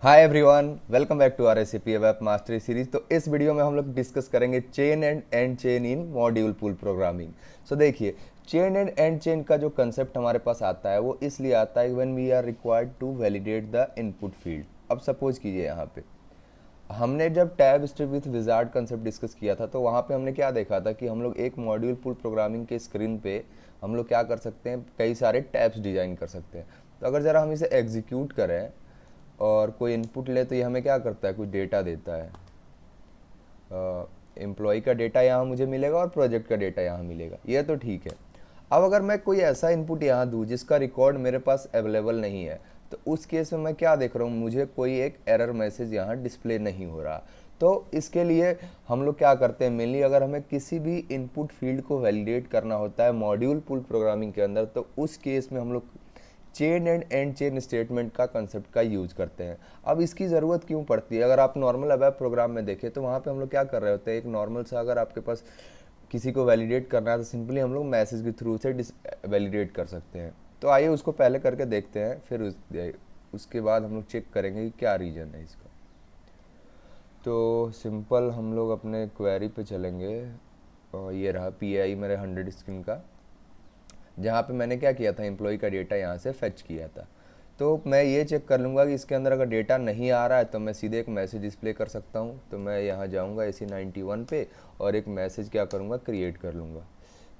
Hi everyone, welcome back to R SCP web mastery series. तो इस वीडियो में हम लोग डिस्कस करेंगे chain and and chain in module pool programming. So देखिए, चेन एंड चेन का जो कंसेप्ट हमारे पास आता है वो इसलिए आता है when we are required to validate the input field. अब सपोज कीजिए यहाँ पे हमने जब tab strip with wizard concept discuss किया था तो वहाँ पे हमने क्या देखा था कि हम लोग एक मॉड्यूल पूल प्रोग्रामिंग के स्क्रीन पे हम लोग क्या कर सकते हैं, कई सारे टैब्स डिजाइन कर सकते हैं। तो अगर ज़रा हम इसे एग्जीक्यूट करें और कोई इनपुट ले तो ये हमें क्या करता है, कुछ डेटा देता है। एम्प्लॉय का डेटा यहाँ मुझे मिलेगा और प्रोजेक्ट का डेटा यहाँ मिलेगा, ये तो ठीक है। अब अगर मैं कोई ऐसा इनपुट यहाँ दूँ जिसका रिकॉर्ड मेरे पास अवेलेबल नहीं है तो उस केस में मैं क्या देख रहा हूँ, मुझे कोई एक एरर मैसेज यहाँ डिस्प्ले नहीं हो रहा। तो इसके लिए हम लोग क्या करते हैं, मेनली अगर हमें किसी भी इनपुट फील्ड को वैलिडेट करना होता है मॉड्यूल पूल प्रोग्रामिंग के अंदर, तो उस केस में हम लोग chain and and chain statement का कंसेप्ट का यूज करते हैं। अब इसकी ज़रूरत क्यों पड़ती है, अगर आप नॉर्मल वेब प्रोग्राम में देखें तो वहाँ पे हम लोग क्या कर रहे होते हैं, एक नॉर्मल सा अगर आपके पास किसी को वैलिडेट करना है तो सिंपली हम लोग मैसेज के थ्रू से वैलिडेट कर सकते हैं। तो आइए उसको पहले करके देखते हैं, फिर उसके बाद हम लोग चेक करेंगे कि क्या रीज़न है इसका। तो सिंपल हम लोग अपने क्वेरी पे चलेंगे और ये रहा PI मेरे 100 स्क्रीन का, जहाँ पे मैंने क्या किया था, एम्प्लॉय का डेटा यहाँ से फेच किया था। तो मैं ये चेक कर लूँगा कि इसके अंदर अगर डेटा नहीं आ रहा है तो मैं सीधे एक मैसेज डिस्प्ले कर सकता हूँ। तो मैं यहाँ जाऊँगा AC91 पे और एक मैसेज क्या करूँगा, क्रिएट कर लूँगा।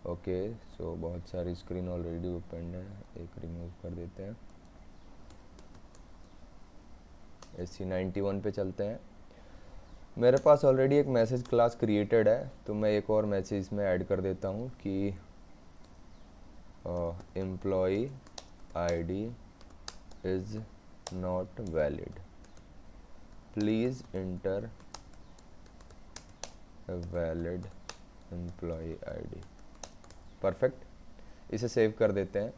ओके, सो बहुत सारी स्क्रीन ऑलरेडी ओपन है, एक रिमूव कर देते हैं। AC91 पे चलते हैं। मेरे पास ऑलरेडी एक मैसेज क्लास क्रिएटेड है, तो मैं एक और मैसेज इसमें ऐड कर देता हूँ कि employee ID is not valid, please enter a valid employee ID। Perfect, इसे सेव कर देते हैं।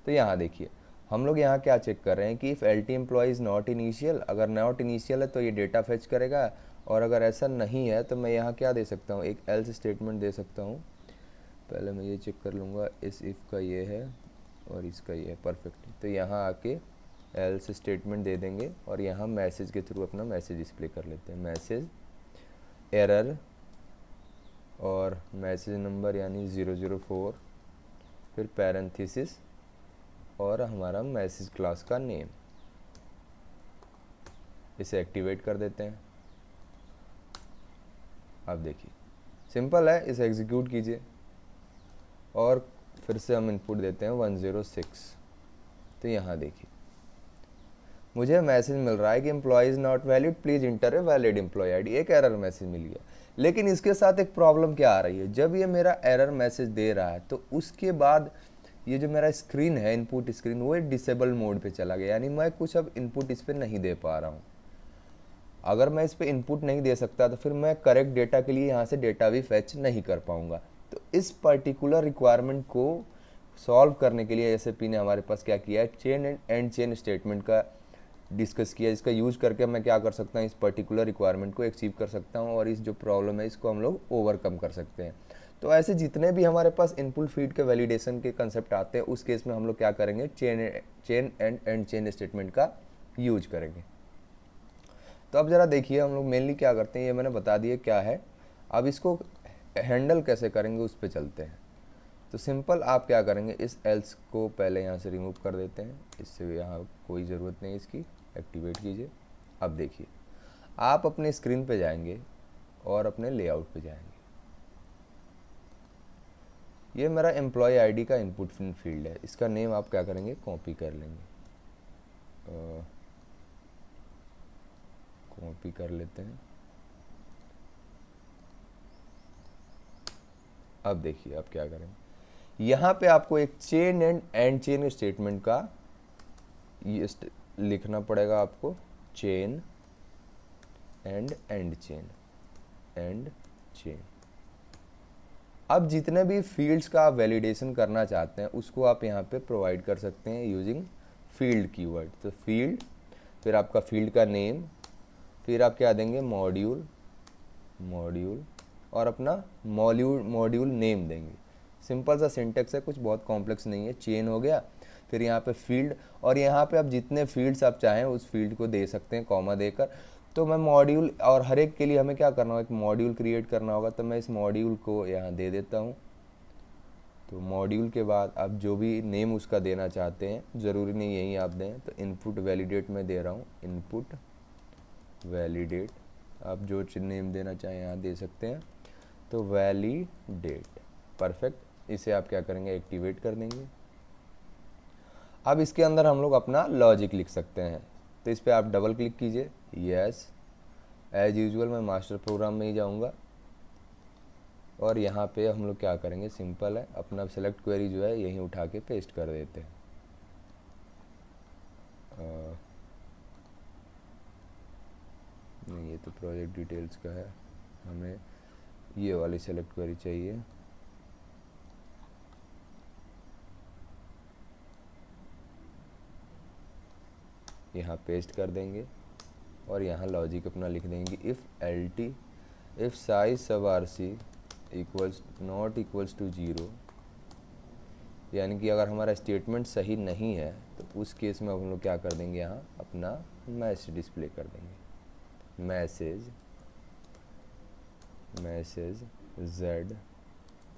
तो यहाँ देखिए, हम लोग यहाँ क्या चेक कर रहे हैं कि if LT employee is not initial, अगर नॉट इनिशियल है तो ये डेटा फेच करेगा, और अगर ऐसा नहीं है तो मैं यहाँ क्या दे सकता हूँ, एक एल्स स्टेटमेंट दे सकता हूँ। पहले मैं ये चेक कर लूँगा, इस इफ़ का ये है और इसका ये है, परफेक्ट। तो यहाँ आके एल्स स्टेटमेंट दे देंगे और यहाँ मैसेज के थ्रू अपना मैसेज डिस्प्ले कर लेते हैं, मैसेज एरर और मैसेज नंबर यानी 004, फिर पैरेंथेसिस और हमारा मैसेज क्लास का नेम। इसे एक्टिवेट कर देते हैं। अब देखिए सिंपल है, इसे एग्जीक्यूट कीजिए और फिर से हम इनपुट देते हैं 106। तो यहाँ देखिए मुझे मैसेज मिल रहा है कि employee is not valid, please enter a valid employee ID, एक एरर मैसेज मिल गया। लेकिन इसके साथ एक प्रॉब्लम क्या आ रही है, जब ये मेरा एरर मैसेज दे रहा है तो उसके बाद ये जो मेरा स्क्रीन है, इनपुट स्क्रीन, वो डिसेबल मोड पे चला गया, यानी मैं कुछ अब इनपुट इस पर नहीं दे पा रहा हूँ। अगर मैं इस पर इनपुट नहीं दे सकता तो फिर मैं करेक्ट डेटा के लिए यहाँ से डेटा भी फेच नहीं कर पाऊँगा। तो इस पर्टिकुलर रिक्वायरमेंट को सॉल्व करने के लिए SAP ने हमारे पास क्या किया है, चेन एंड चेन स्टेटमेंट का डिस्कस किया, जिसका यूज करके मैं क्या कर सकता हूँ, इस पर्टिकुलर रिक्वायरमेंट को अचीव कर सकता हूँ और इस जो प्रॉब्लम है इसको हम लोग ओवरकम कर सकते हैं। तो ऐसे जितने भी हमारे पास इनपुट फीड के वैलिडेशन के कंसेप्ट आते हैं उस केस में हम लोग क्या करेंगे, चेन एंड चेन स्टेटमेंट का यूज करेंगे। तो अब ज़रा देखिए हम लोग मेनली क्या करते हैं, ये मैंने बता दिया क्या है। अब इसको हैंडल कैसे करेंगे उस पर चलते हैं। तो सिंपल आप क्या करेंगे, इस एल्स को पहले यहाँ से रिमूव कर देते हैं, इससे यहाँ कोई ज़रूरत नहीं इसकी, एक्टिवेट कीजिए। अब देखिए आप अपने स्क्रीन पे जाएंगे और अपने लेआउट पे जाएंगे। ये मेरा एम्प्लॉय आईडी का इनपुट फील्ड है, इसका नेम आप क्या करेंगे, कॉपी कर लेंगे, कॉपी कर लेते हैं। अब देखिए आप क्या करेंगे, यहाँ पे आपको एक चेन एंड चेन स्टेटमेंट का ये लिखना पड़ेगा आपको, chain and chain and chain. अब जितने भी फील्ड्स का आप वैलिडेशन करना चाहते हैं उसको आप यहाँ पे प्रोवाइड कर सकते हैं यूजिंग फील्ड कीवर्ड। तो फील्ड, फिर आपका फील्ड का नेम, फिर आप क्या देंगे, मॉड्यूल और अपना मॉड्यूल नेम देंगे। सिंपल सा सिंटेक्स है, कुछ बहुत कॉम्प्लेक्स नहीं है। चेन हो गया, फिर यहाँ पे फील्ड, और यहाँ पे आप जितने फील्ड्स आप चाहें उस फील्ड को दे सकते हैं कॉमा देकर। तो मैं मॉड्यूल, और हर एक के लिए हमें क्या करना होगा, एक मॉड्यूल क्रिएट करना होगा, तो मैं इस मॉड्यूल को यहाँ दे देता हूँ। तो मॉड्यूल के बाद आप जो भी नेम उसका देना चाहते हैं, ज़रूरी नहीं यही आप दें, तो इनपुट वैलिडेट में दे रहा हूँ, इनपुट वैलिडेट, आप जो नेम देना चाहें यहाँ दे सकते हैं। तो वैलिडेट, परफेक्ट। इसे आप क्या करेंगे, एक्टिवेट कर देंगे। अब इसके अंदर हम लोग अपना लॉजिक लिख सकते हैं, तो इस पर आप डबल क्लिक कीजिए। यस, एज यूजुअल मैं मास्टर प्रोग्राम में ही जाऊँगा, और यहाँ पे हम लोग क्या करेंगे, सिंपल है, अपना सेलेक्ट क्वेरी जो है यहीं उठा के पेस्ट कर देते हैं। नहीं, ये तो प्रोजेक्ट डिटेल्स का है, हमें ये वाली सेलेक्ट क्वेरी चाहिए। यहाँ पेस्ट कर देंगे, और यहाँ लॉजिक अपना लिख देंगे, if L T if size sub R C equals not equals to 0, यानी कि अगर हमारा स्टेटमेंट सही नहीं है तो उस केस में हम लोग क्या कर देंगे, यहाँ अपना मैसेज डिस्प्ले कर देंगे। मैसेज जेड,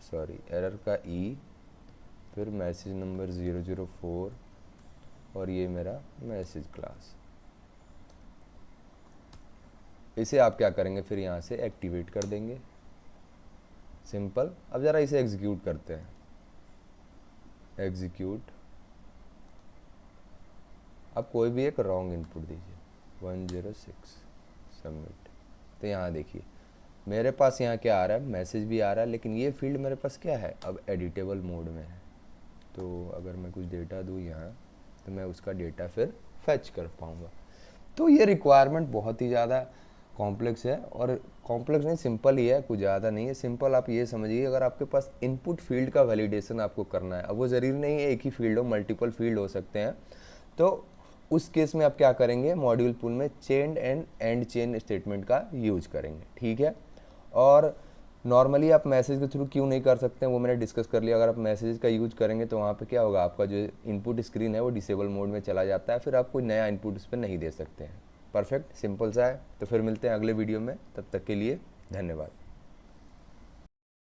सॉरी एरर का ई, फिर मैसेज नंबर 004, और ये मेरा मैसेज क्लास। इसे आप क्या करेंगे, फिर यहाँ से एक्टिवेट कर देंगे, सिंपल। अब ज़रा इसे एग्जीक्यूट करते हैं, एग्जीक्यूट। अब कोई भी एक रॉन्ग इनपुट दीजिए, 106, सबमिट। तो यहाँ देखिए मेरे पास यहाँ क्या आ रहा है, मैसेज भी आ रहा है, लेकिन ये फील्ड मेरे पास क्या है, अब एडिटेबल मोड में है। तो अगर मैं कुछ डेटा दूँ यहाँ, तो मैं उसका डेटा फिर फैच कर पाऊँगा। तो ये रिक्वायरमेंट बहुत ही ज़्यादा कॉम्प्लेक्स है, और कॉम्प्लेक्स नहीं, सिंपल ही है, कुछ ज़्यादा नहीं है। सिंपल आप ये समझिए, अगर आपके पास इनपुट फील्ड का वैलिडेशन आपको करना है, अब वो ज़रूरी नहीं है एक ही फील्ड हो, मल्टीपल फील्ड हो सकते हैं, तो उस केस में आप क्या करेंगे, मॉड्यूल पुल में chain and and chain statement का यूज करेंगे, ठीक है। और नॉर्मली आप मैसेज के थ्रू क्यों नहीं कर सकते हैं वो मैंने डिस्कस कर लिया। अगर आप मैसेज का यूज करेंगे तो वहाँ पे क्या होगा, आपका जो इनपुट स्क्रीन है वो डिसेबल मोड में चला जाता है, फिर आप कोई नया इनपुट उस पर नहीं दे सकते हैं। परफेक्ट, सिंपल सा है। तो फिर मिलते हैं अगले वीडियो में, तब तक के लिए धन्यवाद।